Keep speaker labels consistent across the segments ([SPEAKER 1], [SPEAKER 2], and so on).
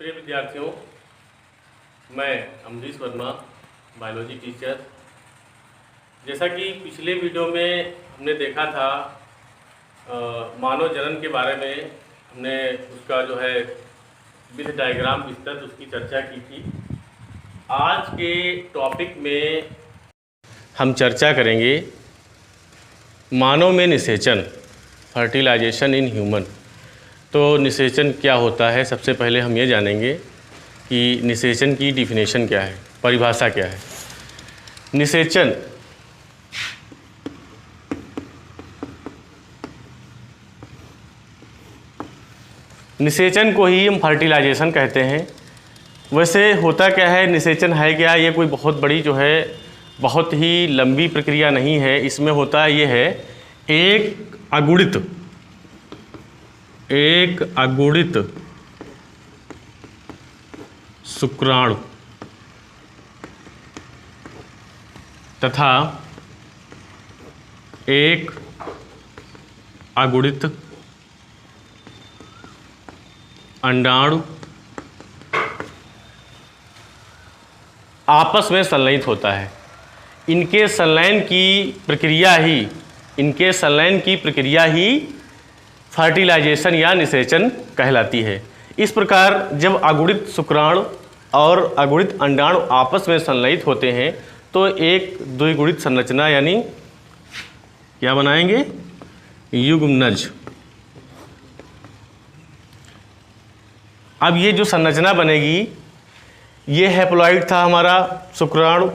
[SPEAKER 1] प्रिय विद्यार्थियों, मैं अमरीश वर्मा, बायोलॉजी टीचर। जैसा कि पिछले वीडियो में हमने देखा था मानव जनन के बारे में, हमने उसका जो है विथ डायग्राम विस्तृत उसकी चर्चा की थी। आज के टॉपिक में हम चर्चा करेंगे मानव में निषेचन, फर्टिलाइजेशन इन ह्यूमन। तो निषेचन क्या होता है, सबसे पहले हम ये जानेंगे कि निषेचन की डिफिनेशन क्या है, परिभाषा क्या है। निषेचन को ही हम फर्टिलाइजेशन कहते हैं। वैसे होता क्या है, निषेचन है क्या, ये कोई बहुत बड़ी जो है बहुत ही लंबी प्रक्रिया नहीं है। इसमें होता ये है, एक अगुणित शुक्राणु तथा एक अगुणित अंडाणु आपस में संलयित होता है। इनके संलयन की प्रक्रिया ही फर्टिलाइजेशन या निषेचन कहलाती है। इस प्रकार जब अगुणित शुक्राणु और अगुणित अंडाणु आपस में संलयित होते हैं तो एक द्विगुणित संरचना यानी क्या बनाएंगे, युग्मनज। अब ये जो संरचना बनेगी, ये हैप्लॉइड था हमारा शुक्राणु,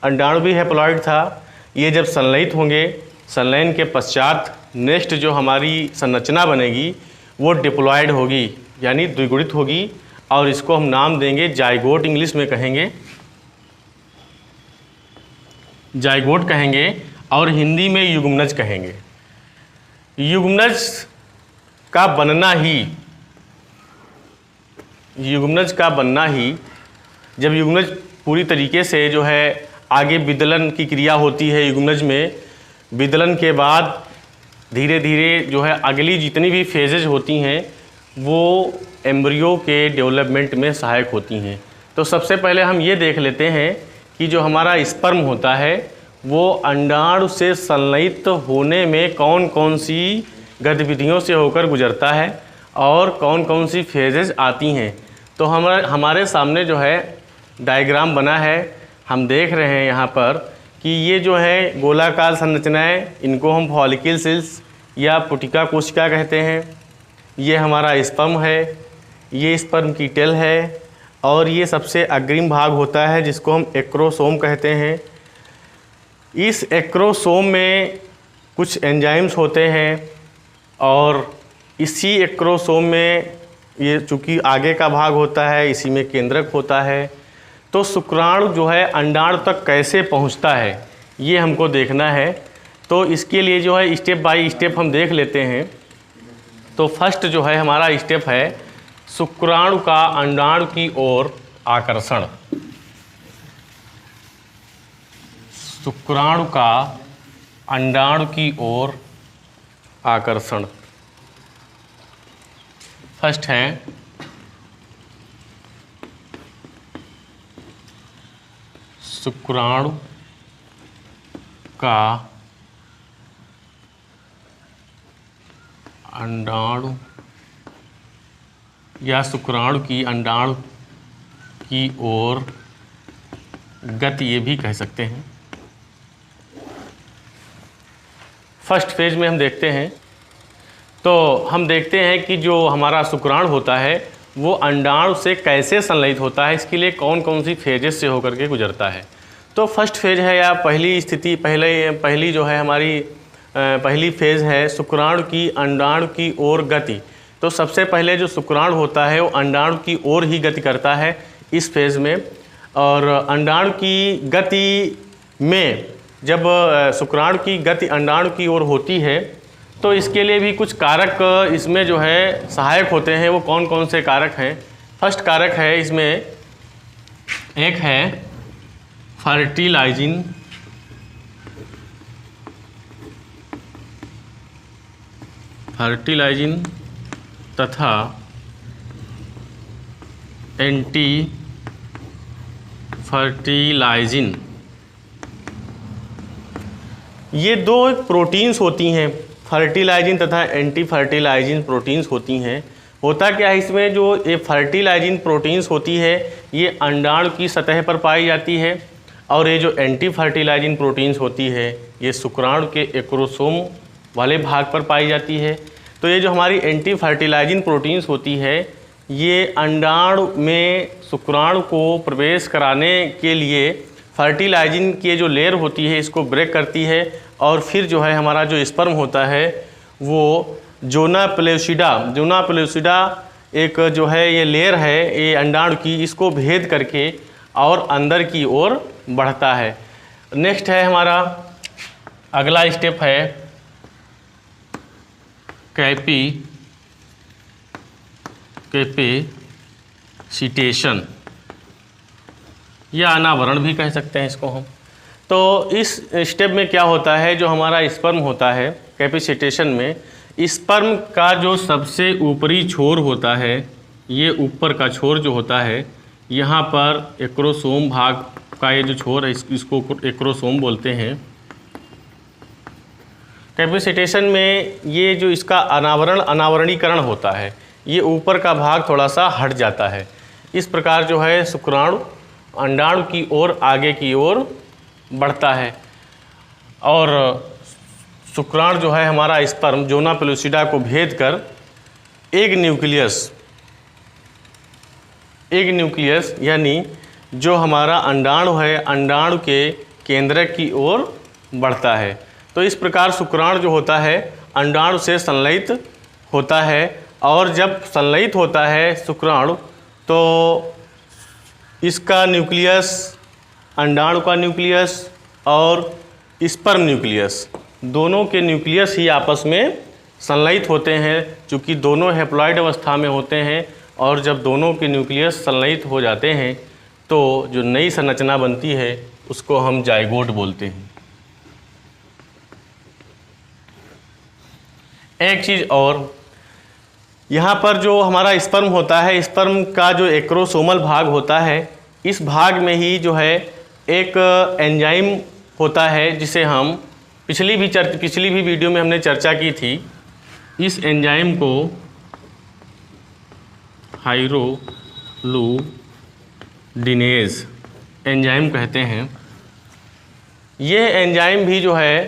[SPEAKER 1] अंडाणु भी हैप्लॉइड था। ये जब संलयित होंगे, संलयन के पश्चात नेक्स्ट जो हमारी संरचना बनेगी वो डिप्लॉयड होगी यानी द्विगुणित होगी, और इसको हम नाम देंगे जाइगोट। इंग्लिश में कहेंगे जाइगोट कहेंगे और हिंदी में युग्मनज कहेंगे। युग्मनज का बनना ही जब युग्मनज पूरी तरीके से जो है आगे विदलन की क्रिया होती है, युग्मनज में विदलन के बाद धीरे धीरे जो है अगली जितनी भी फेजेज होती हैं वो एम्ब्रियो के डेवलपमेंट में सहायक होती हैं। तो सबसे पहले हम ये देख लेते हैं कि जो हमारा स्पर्म होता है वो अंडाणु से संलयित होने में कौन कौन सी गतिविधियों से होकर गुजरता है और कौन कौन सी फेजेज आती हैं। तो हमारे सामने जो है डायग्राम बना है, हम देख रहे हैं यहाँ पर कि ये जो है गोलाकार संरचनाएं, इनको हम फॉलिकल सेल्स या पुटिका कोशिका कहते हैं। ये हमारा स्पर्म है, ये स्पर्म की टेल है, और ये सबसे अग्रिम भाग होता है जिसको हम एक्रोसोम कहते हैं। इस एक्रोसोम में कुछ एंजाइम्स होते हैं और इसी एक्रोसोम में ये चूँकि आगे का भाग होता है, इसी में केंद्रक होता है। तो शुक्राणु जो है अंडाणु तक कैसे पहुंचता है ये हमको देखना है। तो इसके लिए जो है स्टेप बाय स्टेप हम देख लेते हैं। तो फर्स्ट जो है हमारा स्टेप है शुक्राणु का अंडाणु की ओर आकर्षण। शुक्राणु का अंडाणु की ओर आकर्षण फर्स्ट है शुक्राणु का अंडाणु या शुक्राणु की अंडाणु की ओर गति, ये भी कह सकते हैं। फर्स्ट फेज में हम देखते हैं, तो हम देखते हैं कि जो हमारा शुक्राणु होता है वो अंडाणु से कैसे संलयित होता है, इसके लिए कौन कौन सी फेजेस से होकर के गुजरता है। तो फर्स्ट फेज है या पहली जो है हमारी पहली फेज है शुक्राणु की अंडाणु की ओर गति। तो सबसे पहले जो शुक्राणु होता है वो अंडाणु की ओर ही गति करता है इस फेज में। और अंडाणु की गति में जब शुक्राणु की गति अंडाणु की ओर होती है तो इसके लिए भी कुछ कारक इसमें जो है सहायक होते हैं। वो कौन कौन से कारक हैं? फर्स्ट कारक है इसमें, एक है फर्टिलाइजिंग तथा एंटी फर्टिलाइजिंग। ये दो प्रोटीन्स होती हैं, फर्टिलाइजिंग तथा एंटी फर्टिलाइजिंग प्रोटीन्स होती हैं। होता क्या है इसमें, जो ये फर्टिलाइजिंग प्रोटीन्स होती है ये अंडाणु की सतह पर पाई जाती है, और ये जो एंटी फर्टिलाइजिंग प्रोटीन्स होती है ये शुक्राणु के एक्रोसोम वाले भाग पर पाई जाती है। तो ये जो हमारी एंटी फर्टिलाइजिंग प्रोटीन्स होती है ये अंडाणु में शुक्राणु को प्रवेश कराने के लिए फर्टिलाइजिंग की जो लेयर होती है इसको ब्रेक करती है, और फिर जो है हमारा जो स्पर्म होता है वो जोना पेलुसिडा एक जो है ये लेयर है ये अंडाणु की, इसको भेद करके और अंदर की ओर बढ़ता है। नेक्स्ट है हमारा अगला स्टेप है कैपेसिटेशन या अनावरण भी कह सकते हैं इसको हम। तो इस स्टेप में क्या होता है, जो हमारा स्पर्म होता है कैपेसिटेशन में, स्पर्म का जो सबसे ऊपरी छोर होता है, ये ऊपर का छोर जो होता है यहाँ पर एक्रोसोम भाग का ये जो छोर है इसको एक्रोसोम बोलते हैं। कैपेसिटेशन में ये जो इसका अनावरणीकरण होता है ये ऊपर का भाग थोड़ा सा हट जाता है। इस प्रकार जो है शुक्राणु अंडाणु की ओर आगे की ओर बढ़ता है, और शुक्राणु जो है हमारा स्पर्म जोना पेलुसिडा को भेद कर एक न्यूक्लियस यानी जो हमारा अंडाणु है अंडाणु के केंद्रक की ओर बढ़ता है। तो इस प्रकार शुक्राणु जो होता है अंडाणु से संलयित होता है, और जब संलयित होता है शुक्राणु तो इसका न्यूक्लियस, अंडाणु का न्यूक्लियस और स्पर्म न्यूक्लियस, दोनों के न्यूक्लियस ही आपस में संलयित होते हैं, चूँकि दोनों हैप्लॉइड अवस्था में होते हैं, और जब दोनों के न्यूक्लियस संलयित हो जाते हैं तो जो नई संरचना बनती है उसको हम जाइगोट बोलते हैं। एक चीज़ और, यहाँ पर जो हमारा स्पर्म होता है, स्पर्म का जो एक्रोसोमल भाग होता है इस भाग में ही जो है एक एंजाइम होता है जिसे हम पिछली भी वीडियो में हमने चर्चा की थी। इस एंजाइम को हाइड्रोलुडिनेज एंजाइम कहते हैं। यह एंजाइम भी जो है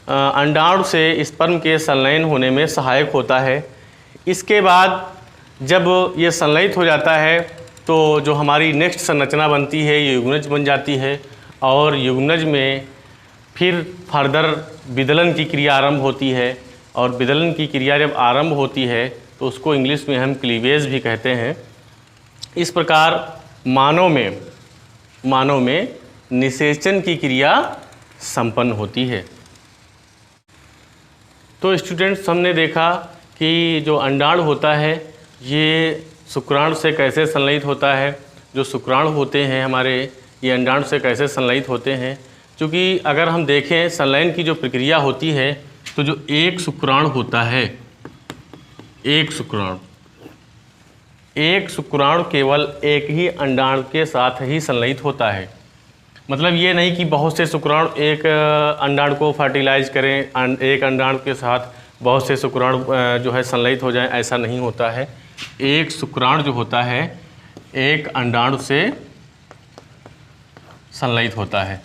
[SPEAKER 1] अंडाणु से स्पर्म के संलयन होने में सहायक होता है। इसके बाद जब ये संलयित हो जाता है तो जो हमारी नेक्स्ट संरचना बनती है ये युग्मनज बन जाती है, और युग्मनज में फिर फर्दर विदलन की क्रिया आरंभ होती है, और विदलन की क्रिया जब आरंभ होती है तो उसको इंग्लिश में हम क्लीवेज भी कहते हैं। इस प्रकार मानव में निषेचन की क्रिया संपन्न होती है। तो स्टूडेंट्स हमने देखा कि जो अंडाणु होता है ये शुक्राणु से कैसे संलयित होता है, जो शुक्राणु होते हैं हमारे ये अंडाणु से कैसे संलयित होते हैं। क्योंकि अगर हम देखें संलयन की जो प्रक्रिया होती है तो जो एक शुक्राणु होता है, एक शुक्राणु केवल एक ही अंडाणु के साथ ही संलयित होता है। मतलब ये नहीं कि बहुत से शुक्राणु एक अंडाणु को फर्टिलाइज करें, एक अंडाणु के साथ बहुत से शुक्राणु जो है संलयित हो जाएं, ऐसा नहीं होता है। एक शुक्राणु जो होता है एक अंडाणु से संलयित होता है।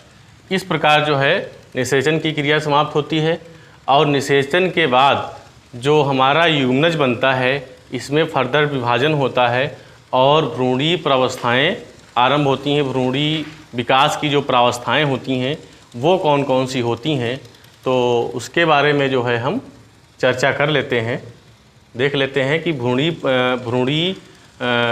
[SPEAKER 1] इस प्रकार जो है निषेचन की क्रिया समाप्त होती है, और निषेचन के बाद जो हमारा युग्मनज बनता है इसमें फर्दर विभाजन होता है और भ्रूणीय प्रावस्थाएं आरंभ होती हैं। भ्रूणीय विकास की जो प्रावस्थाएं होती हैं वो कौन कौन सी होती हैं, तो उसके बारे में जो है हम चर्चा कर लेते हैं, देख लेते हैं कि भ्रूणीय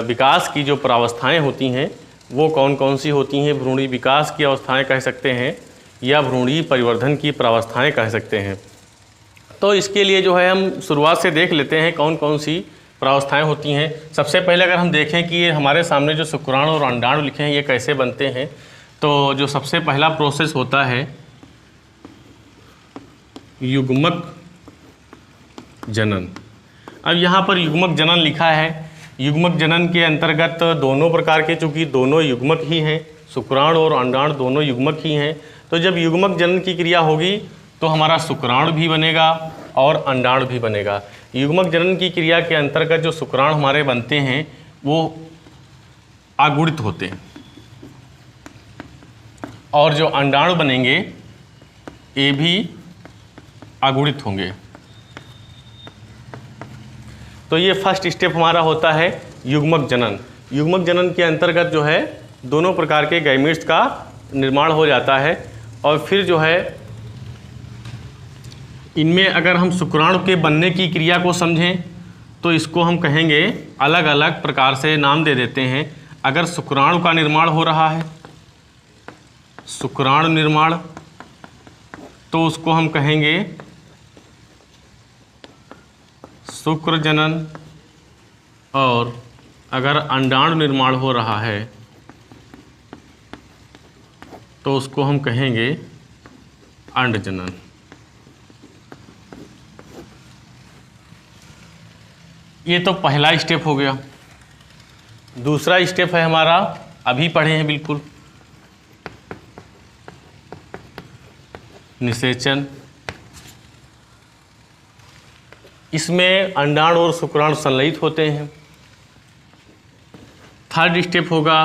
[SPEAKER 1] विकास की जो प्रावस्थाएं होती हैं वो कौन कौन सी होती हैं। भ्रूणीय विकास की अवस्थाएं कह सकते हैं या भ्रूणीय परिवर्धन की प्रावस्थाएं कह सकते हैं। तो इसके लिए जो है हम शुरुआत से देख लेते हैं कौन कौन सी प्रावस्थाएं होती हैं। सबसे पहले अगर हम देखें कि ये हमारे सामने जो शुक्राणु और अंडाणु लिखे हैं ये कैसे बनते हैं, तो जो सबसे पहला प्रोसेस होता है युग्मक जनन। अब यहाँ पर युग्मक जनन लिखा है, युग्मक जनन के अंतर्गत दोनों प्रकार के, चूँकि दोनों युग्मक ही हैं, शुक्राणु और अंडाणु दोनों युग्मक ही हैं, तो जब युग्मक जनन की क्रिया होगी तो हमारा शुक्राणु भी बनेगा और अंडाणु भी बनेगा। युग्मक जनन की क्रिया के अंतर्गत जो शुक्राणु हमारे बनते हैं वो अगुणित होते हैं और जो अंडाणु बनेंगे ये भी अगुणित होंगे। तो ये फर्स्ट स्टेप हमारा होता है युग्मक जनन। युग्मक जनन के अंतर्गत जो है दोनों प्रकार के गैमीट्स का निर्माण हो जाता है और फिर जो है इनमें अगर हम शुक्राणु के बनने की क्रिया को समझें तो इसको हम कहेंगे, अलग अलग प्रकार से नाम दे देते हैं। अगर शुक्राणु का निर्माण हो रहा है, शुक्राणु निर्माण, तो उसको हम कहेंगे शुक्र जनन, और अगर अंडाणु निर्माण हो रहा है तो उसको हम कहेंगे अंड जनन। ये तो पहला स्टेप हो गया। दूसरा स्टेप है हमारा, अभी पढ़े हैं बिल्कुल, निषेचन। इसमें अंडाणु और शुक्राणु संलयित होते हैं। थर्ड स्टेप होगा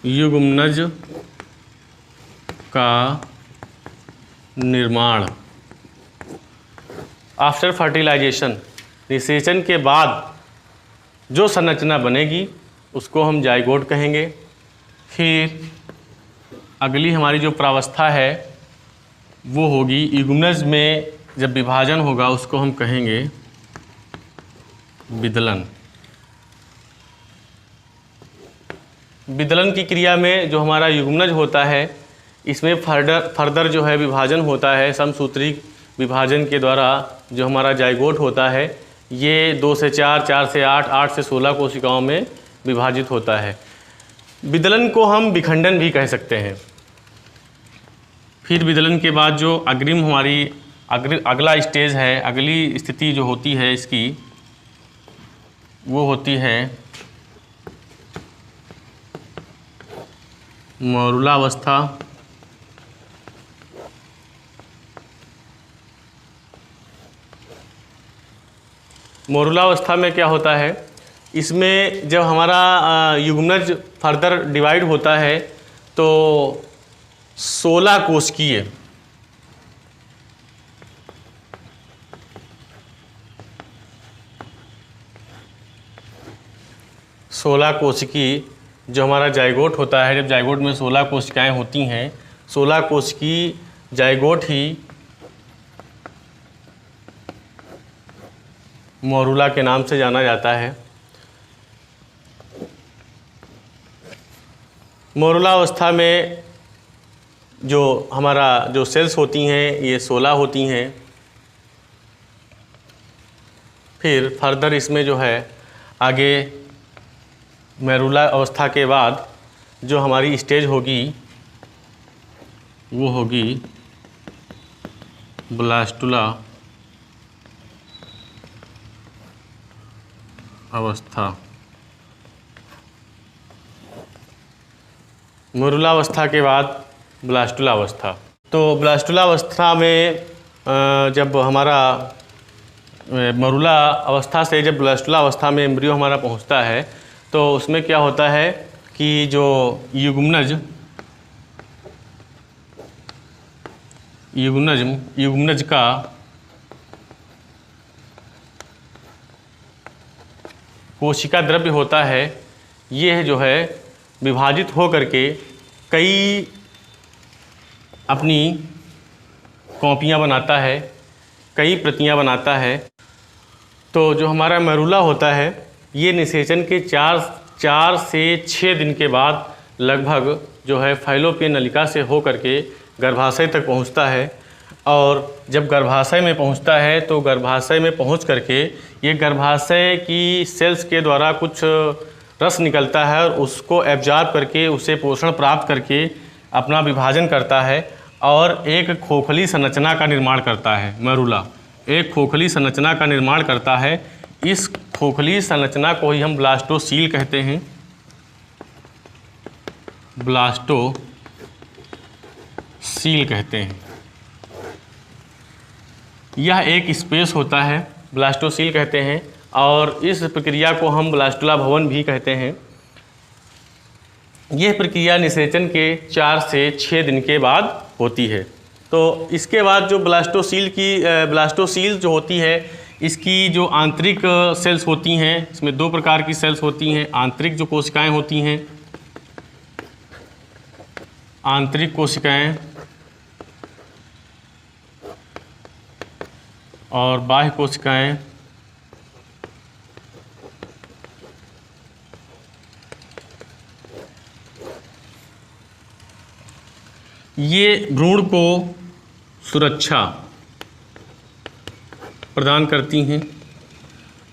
[SPEAKER 1] युग्मनज का निर्माण। आफ्टर फर्टिलाइजेशन, निषेचन के बाद जो संरचना बनेगी उसको हम जाइगोट कहेंगे। फिर अगली हमारी जो प्रावस्था है वो होगी युग्मनज में जब विभाजन होगा उसको हम कहेंगे विदलन। विदलन की क्रिया में जो हमारा युग्मनज होता है इसमें फर्दर जो है विभाजन होता है। समसूत्री विभाजन के द्वारा जो हमारा जाइगोट होता है ये 2 से 4, 4 से 8, 8 से 16 कोशिकाओं में विभाजित होता है। विदलन को हम विखंडन भी कह सकते हैं। फिर विदलन के बाद जो अग्रिम हमारी अगला स्टेज है, अगली स्थिति जो होती है इसकी, वो होती है मौरुलावस्था। मौरुलावस्था में क्या होता है, इसमें जब हमारा युग्मनज फर्दर डिवाइड होता है तो 16 कोशिकीय 16 कोशिकी जो हमारा जाइगोट होता है, जब जाइगोट में 16 कोशिकाएं होती हैं, 16 कोशिकी जाइगोट ही मौरुला के नाम से जाना जाता है। मौरुला अवस्था में जो हमारा जो सेल्स होती हैं ये 16 होती हैं। फिर फर्दर इसमें जो है आगे मैरुला अवस्था के बाद जो हमारी स्टेज होगी वो होगी ब्लास्टुला अवस्था। मैरुला अवस्था के बाद ब्लास्टुला अवस्था। तो ब्लास्टुला अवस्था में जब हमारा मैरुला अवस्था से जब ब्लास्टुला अवस्था में एम्ब्रियो हमारा पहुंचता है तो उसमें क्या होता है कि जो युग्मनज का कोशिका द्रव्य होता है, ये जो है विभाजित हो करके कई अपनी कॉपियाँ बनाता है, कई प्रतियाँ बनाता है। तो जो हमारा मैरुला होता है ये निषेचन के 4 से 6 दिन के बाद लगभग जो है फैलोपियन नलिका से हो करके गर्भाशय तक पहुंचता है। और जब गर्भाशय में पहुंचता है तो गर्भाशय में पहुंच करके ये गर्भाशय की सेल्स के द्वारा कुछ रस निकलता है और उसको एब्जॉर्ब करके उसे पोषण प्राप्त करके अपना विभाजन करता है और एक खोखली संरचना का निर्माण करता है। मैरुला एक खोखली संरचना का निर्माण करता है। इस खोखली संरचना को ही हम ब्लास्टोसील कहते हैं। ब्लास्टोसील कहते हैं। यह एक स्पेस होता है, ब्लास्टोसील कहते हैं, और इस प्रक्रिया को हम ब्लास्टुला भवन भी कहते हैं। यह प्रक्रिया निषेचन के 4 से 6 दिन के बाद होती है। तो इसके बाद जो ब्लास्टोसील जो होती है, इसकी जो आंतरिक सेल्स होती हैं, इसमें 2 प्रकार की सेल्स होती हैं। आंतरिक जो कोशिकाएं होती हैं, आंतरिक कोशिकाएं, और बाह्य कोशिकाएं। ये भ्रूण को सुरक्षा प्रदान करती हैं,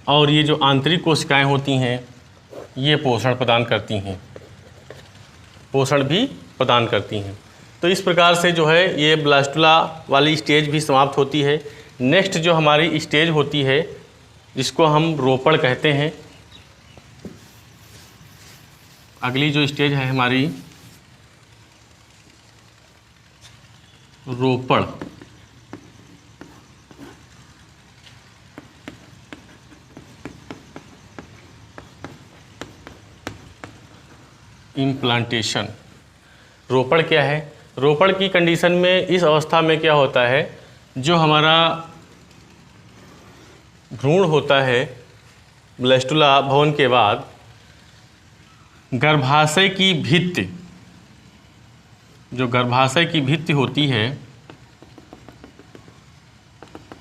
[SPEAKER 1] और ये जो आंतरिक कोशिकाएं होती हैं, ये पोषण प्रदान करती हैं, पोषण भी प्रदान करती हैं। तो इस प्रकार से जो है ये ब्लास्टुला वाली स्टेज भी समाप्त होती है। नेक्स्ट जो हमारी स्टेज होती है, जिसको हम रोपण कहते हैं, अगली जो स्टेज है हमारी रोपण। इम्प्लांटेशन। रोपण क्या है? रोपण की कंडीशन में इस अवस्था में क्या होता है, जो हमारा भ्रूण होता है ब्लास्टुला भवन के बाद, गर्भाशय की भित्ति, जो गर्भाशय की भित्ति होती है,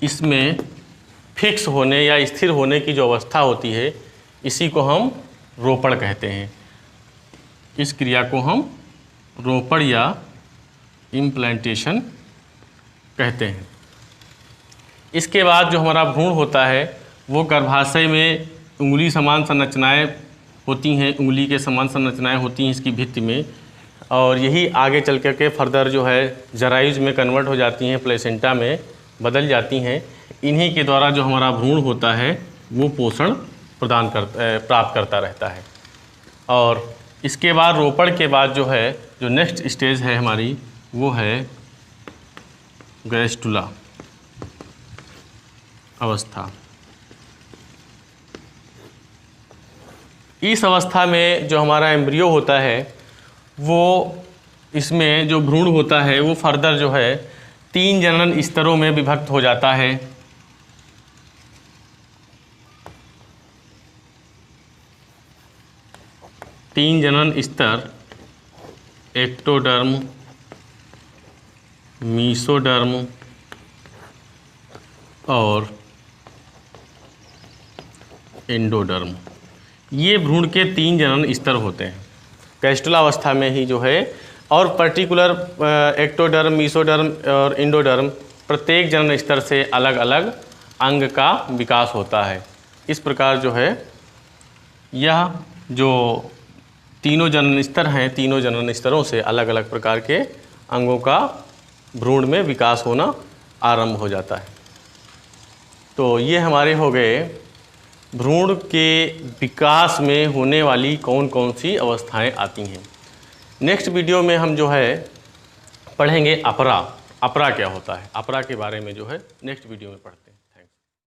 [SPEAKER 1] इसमें फिक्स होने या स्थिर होने की जो अवस्था होती है, इसी को हम रोपण कहते हैं। इस क्रिया को हम रोपण या इम्प्लांटेशन कहते हैं। इसके बाद जो हमारा भ्रूण होता है, वो गर्भाशय में उंगली समान संरचनाएं होती हैं, उंगली के समान संरचनाएं होती हैं इसकी भित्ति में, और यही आगे चल कर के फर्दर जो है जरायुज में कन्वर्ट हो जाती हैं, प्लेसेंटा में बदल जाती हैं। इन्हीं के द्वारा जो हमारा भ्रूण होता है वो पोषण प्राप्त करता रहता है। और इसके बाद रोपण के बाद जो है, जो नेक्स्ट स्टेज है हमारी, वो है गैस्टुला अवस्था। इस अवस्था में जो हमारा एम्ब्रियो होता है, वो इसमें जो भ्रूण होता है वो फर्दर जो है 3 जनन स्तरों में विभक्त हो जाता है। तीन जनन स्तर, एक्टोडर्म, मीसोडर्म और एंडोडर्म। ये भ्रूण के 3 जनन स्तर होते हैं गैस्टुला अवस्था में ही जो है, और पर्टिकुलर एक्टोडर्म, मीसोडर्म और एंडोडर्म, प्रत्येक जनन स्तर से अलग अलग अंग का विकास होता है। इस प्रकार जो है यह जो तीनों जनन स्तर हैं, तीनों जनन स्तरों से अलग अलग प्रकार के अंगों का भ्रूण में विकास होना आरंभ हो जाता है। तो ये हमारे हो गए भ्रूण के विकास में होने वाली कौन कौन सी अवस्थाएं आती हैं। नेक्स्ट वीडियो में हम जो है पढ़ेंगे अपरा। अपरा क्या होता है, अपरा के बारे में जो है नेक्स्ट वीडियो में पढ़ते हैं।